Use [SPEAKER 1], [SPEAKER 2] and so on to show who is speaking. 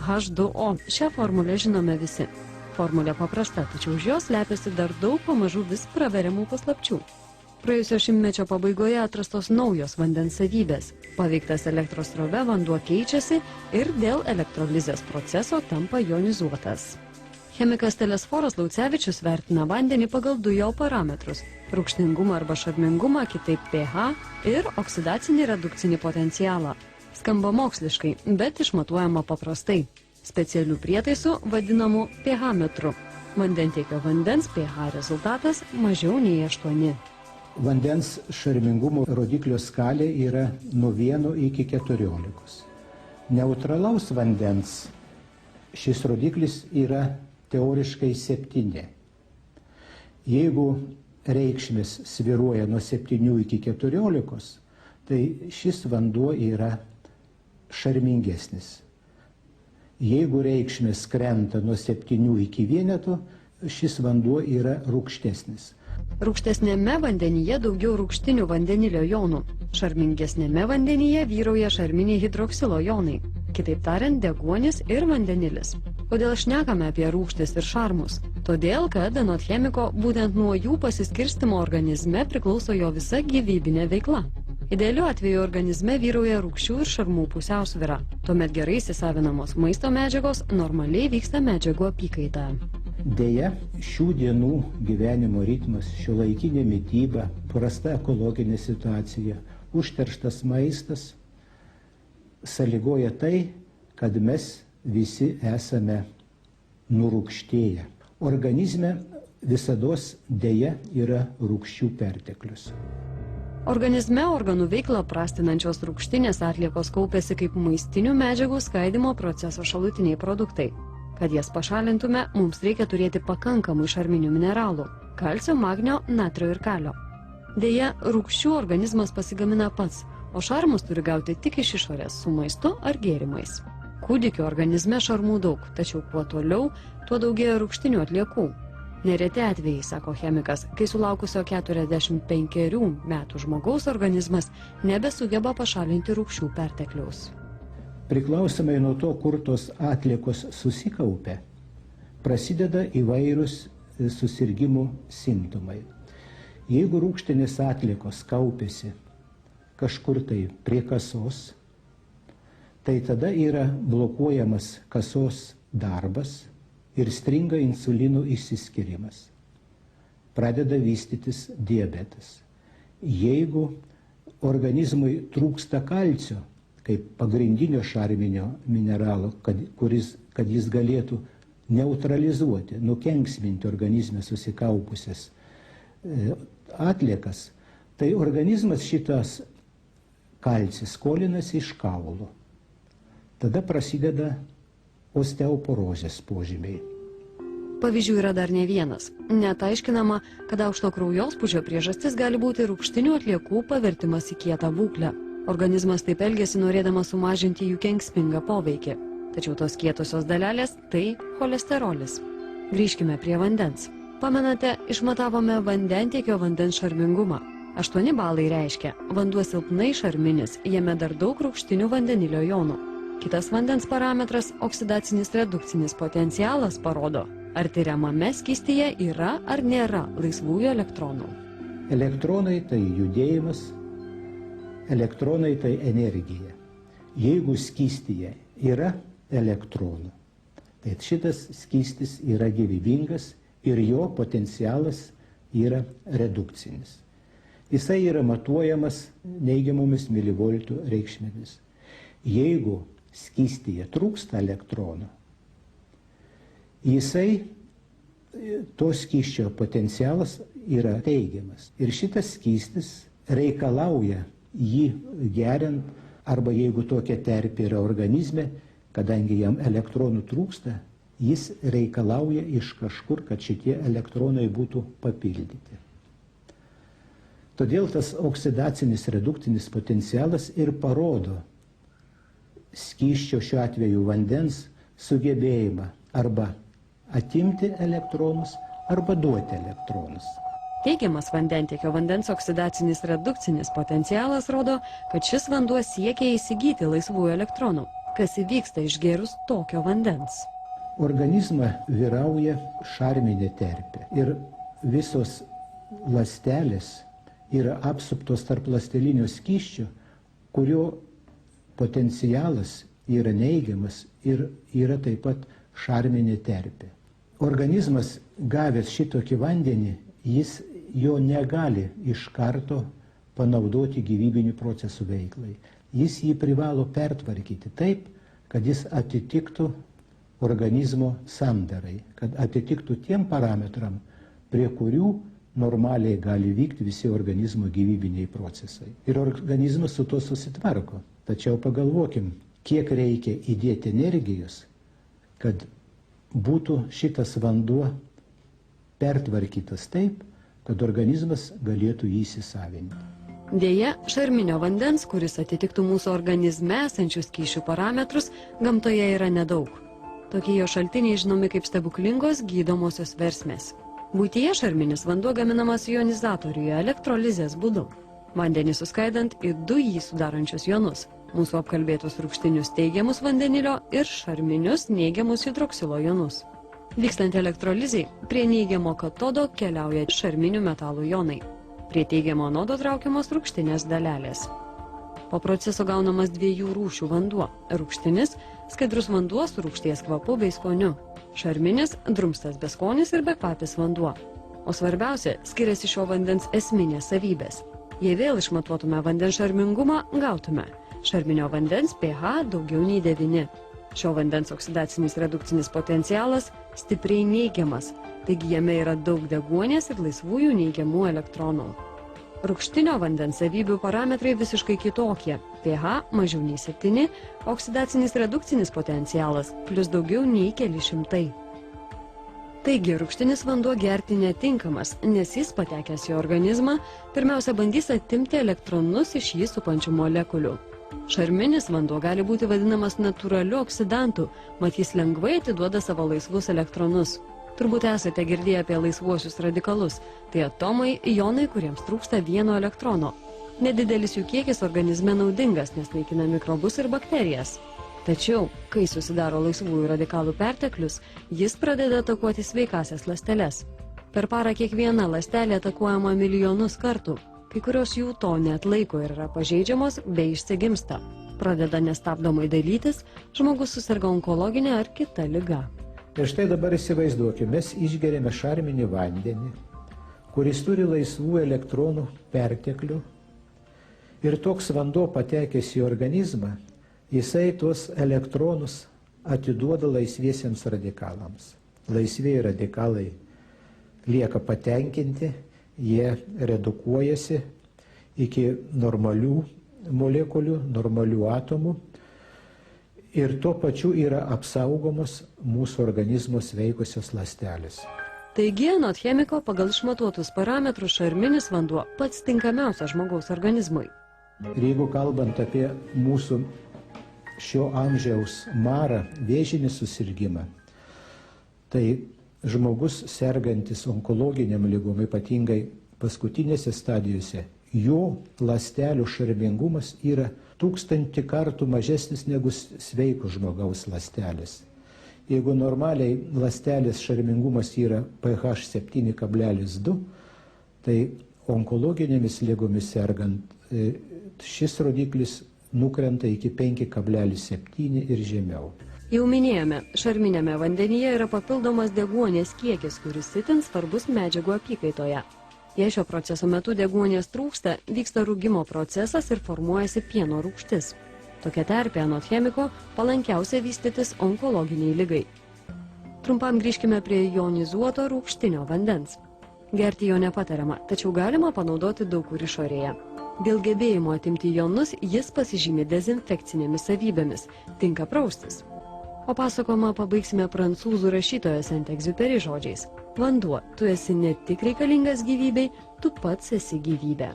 [SPEAKER 1] H2O. Šią formulę žinome visi. Formulė paprasta, tačiau už jos slepiasi dar daug pamažu vis praveriamų paslapčių. Praėjusio šimtmečio pabaigoje atrastos naujos vandens savybės. Paveiktas elektros srove vanduo keičiasi ir dėl elektrolizės proceso tampa jonizuotas. Chemikas Telesforas Laucevičius vertina vandenį pagal du jo parametrus – rūgštingumą arba šarmingumą, kitaip pH ir oksidacinį redukcinį potencialą. Skamba moksliškai, bet išmatuojama paprastai. Specialių prietaisų vadinamų pH metru. Vandentiekio vandens pH rezultatas mažiau nei 8.
[SPEAKER 2] Vandens šarmingumo rodiklio skalė yra nuo 1 iki 14. Neutralaus vandens šis rodiklis yra teoriškai 7. Jeigu reikšmės svyruoja nuo 7 iki 14, tai šis vanduo yra šarmingesnis. Jeigu reikšmės krenta nuo 7 iki 1, šis vanduo yra rūgštesnis.
[SPEAKER 1] Rūgštesnėme vandenyje daugiau rūgštinių vandenilio jonų. Šarmingesnėme vandenyje vyrauja šarminiai hidroksilo jonai. Kitaip tariant, deguonis ir vandenilis. Kodėl šnekame apie rūgštis ir šarmus? Todėl, kad anot chemiko būtent nuo jų pasiskirstimo organizme priklauso jo visa gyvybinė veikla. Idealiu atveju organizme vyrauja rūgščių ir šarmų pusiausvyra. Tuomet gerai įsisavinamos maisto medžiagos, normaliai vyksta medžiagų apykaita.
[SPEAKER 2] Deja, šių dienų gyvenimo ritmas, šiuolaikinė mityba, prasta ekologinė situacija, užterštas maistas sąlygoja tai, kad mes visi esame nurūgštėję. Organizme visados deja yra rūgščių perteklius.
[SPEAKER 1] Organizme organų veiklą prastinančios rūgštinės atliekos kaupiasi kaip maistinių medžiagų skaidymo proceso šalutiniai produktai. Kad jas pašalintume, mums reikia turėti pakankamai šarminių mineralų – kalcio, magnio, natrio ir kalio. Deja, rūgščių organizmas pasigamina pats, o šarmus turi gauti tik iš išorės su maistu ar gėrimais. Kūdikio organizme šarmų daug, tačiau kuo toliau, tuo daugėja rūgštinių atliekų. Nereti atvejai, sako chemikas, kai sulaukusio 45 metų žmogaus organizmas nebesugeba pašalinti rūgščių pertekliaus.
[SPEAKER 2] Priklausomai nuo to, kur tos atliekos susikaupia, prasideda įvairūs susirgimų simptomai. Jeigu rūgštinės atliekos kaupiasi kažkur tai prie kasos, tai tada yra blokuojamas kasos darbas ir stringa insulino išsiskirimas. Pradeda vystytis diabetas. Jeigu organizmui trūksta kalcio, kaip pagrindinio šarminio mineralo, kad jis galėtų neutralizuoti, nukenksminti organizme susikaupusias atliekas, tai organizmas šitas kalcis skolinasi iš kaulų. Tada prasideda osteoporozės požymiai.
[SPEAKER 1] Pavyzdžių yra dar ne vienas. Net aiškinama, kad aukšto kraujospūdžio priežastis gali būti rūgštinių atliekų pavertimas į kietą būklę. Organizmas taip elgiasi norėdamas sumažinti jų kenksmingą poveikį. Tačiau tos kietosios dalelės – tai cholesterolis. Grįžkime prie vandens. Pamenate, išmatavome vandentiekio vandens šarmingumą. 8 balai reiškia, vanduo silpnai šarminis, jame dar daug rūgštinių vandenilio jonų. Kitas vandens parametras – oksidacinis redukcinis potencialas parodo, ar tiriamame skystyje yra ar nėra laisvųjų elektronų.
[SPEAKER 2] Elektronai tai judėjimas, elektronai tai energija. Jeigu skystyje yra elektronų, tai šitas skystis yra gyvybingas ir jo potencialas yra redukcinis. Jisai yra matuojamas neigiamomis milivoltų reikšmėmis. Jeigu skystyje trūksta elektronų, to skysčio potencialas yra teigiamas. Ir šitas skystis reikalauja jį geriant, arba jeigu tokia terpė yra organizme, kadangi jam elektronų trūksta, jis reikalauja iš kažkur, kad šitie elektronai būtų papildyti. Todėl tas oksidacinis redukcinis potencialas ir parodo skysčio, šiuo atveju vandens, sugebėjimą arba atimti elektronus, arba duoti elektronus.
[SPEAKER 1] Teigiamas vandentiekio vandens oksidacinis redukcinis potencialas rodo, kad šis vanduo siekia įsigyti laisvųjų elektronų. kas įvyksta išgėrus tokio vandens.
[SPEAKER 2] Organizmą vyrauja šarminė terpė ir visos ląstelės yra apsuptos tarp ląstelinio skysčio, kurio potencialas yra neigiamas ir yra taip pat šarminė terpė. Organizmas gavęs šitokį vandenį, jis jo negali iš karto panaudoti gyvybinių procesų veiklai. Jis jį privalo pertvarkyti taip, kad jis atitiktų organizmo sandarai, kad atitiktų tiem parametram, prie kurių normaliai gali vykti visi organizmo gyvybiniai procesai. Ir organizmas su to susitvarko. Tačiau pagalvokim, kiek reikia įdėti energijos, kad būtų šitas vanduo pertvarkytas taip, kad organizmas galėtų jį įsisavinti.
[SPEAKER 1] Deja, šarminio vandens, kuris atitiktų mūsų organizme esančių skysčių parametrus, gamtoje yra nedaug. Tokie jo šaltiniai žinomi kaip stebuklingos gydomosios versmės. Buityje šarminis vanduo gaminamas jonizatoriuje elektrolizės būdu. Vandenį suskaidant į du jį sudarančius jonus. Mūsų apkalbėtus rūgštinius teigiamus vandenilio ir šarminius neigiamus hidroksilo jonus. Vykstant elektrolizei, prie neigiamo katodo keliauja šarminių metalų jonai. Prie teigiamo anodo traukiamos rūgštinės dalelės. Po proceso gaunamas dviejų rūšių vanduo. Rūgštinis – skaidrus vanduo su rūgšties kvapu bei skoniu. Šarminis – drumstas beskonis ir bekvapis vanduo. O svarbiausia, skiriasi šio vandens esminės savybės. Jei vėl išmatuotume vandens šarmingumą, gautume šarminio vandens pH daugiau nei 9. Šio vandens oksidacinis redukcinis potencialas stipriai neigiamas, taigi jame yra daug deguonies ir laisvųjų neigiamų elektronų. Rūgštinio vandens savybių parametrai visiškai kitokie. pH mažiau nei 7, oksidacinis redukcinis potencialas plus daugiau nei keli šimtai. Taigi, rūgštinis vanduo gerti netinkamas, nes jis patekęs į organizmą, pirmiausia bandys atimti elektronus iš jį supančių molekulių. Šarminis vanduo gali būti vadinamas natūraliu oksidantu, mat jis lengvai atiduoda savo laisvus elektronus. Turbūt esate girdėję apie laisvuosius radikalus. Tai atomai, jonai, kuriems trūksta vieno elektrono. Nedidelis jų kiekis organizme naudingas, nes naikina mikrobus ir bakterijas. Tačiau, kai susidaro laisvųjų radikalų perteklius, jis pradeda atakuoti sveikasias ląsteles. Per parą kiekviena ląstelė atakuojama milijonus kartų. Kai kurios jų to neatlaiko ir yra pažeidžiamos bei išsigimsta. Pradeda nestabdomai dalytis, žmogus susirga onkologinė ar kita liga.
[SPEAKER 2] Ir štai dabar įsivaizduokime, mes išgeriame šarminį vandenį, kuris turi laisvų elektronų perteklių. Ir toks vanduo patekęs į organizmą, jisai tuos elektronus atiduoda laisviesiems radikalams. Laisvieji radikalai lieka patenkinti, jie redukuojasi iki normalių molekulių, normalių atomų ir tuo pačiu yra apsaugomos mūsų organizmo sveikusios ląstelės.
[SPEAKER 1] Taigi, anot chemiko, pagal išmatuotus parametrus šarminis vanduo pats tinkamiausias žmogaus organizmui.
[SPEAKER 2] Ir jeigu kalbant apie mūsų šio amžiaus marą, vėžinį susirgimą, tai žmogus sergantis onkologiniam ligom, ypatingai paskutinėse stadijose, jo ląstelių šarmingumas yra 1000 kartų mažesnis negu sveiko žmogaus ląstelės. Jeigu normaliai ląstelės šarmingumas yra pH 7,2, tai onkologinėmis ligomis sergant šis rodiklis nukrenta iki 5,7 ir žemiau.
[SPEAKER 1] Jau minėjome, šarminėme vandenyje yra papildomas deguonies kiekis, kuris itin svarbus medžiagų apykaitoje. Jei šio proceso metu deguonies trūksta, vyksta rūgimo procesas ir formuojasi pieno rūgštis. Tokia terpė, anot chemiko, palankiausia vystytis onkologiniai ligai. Trumpam grįžkime prie jonizuoto rūgštinio vandens. Gerti jo nepatariama, tačiau galima panaudoti daug kur išorėje. Dėl gebėjimo atimti jonus jis pasižymi dezinfekcinėmis savybėmis, tinka praustis. O pasakojimą pabaigsime prancūzų rašytojo Saint-Exupéry žodžiais. Vanduo, tu esi ne tik reikalingas gyvybei, tu pats esi gyvybė.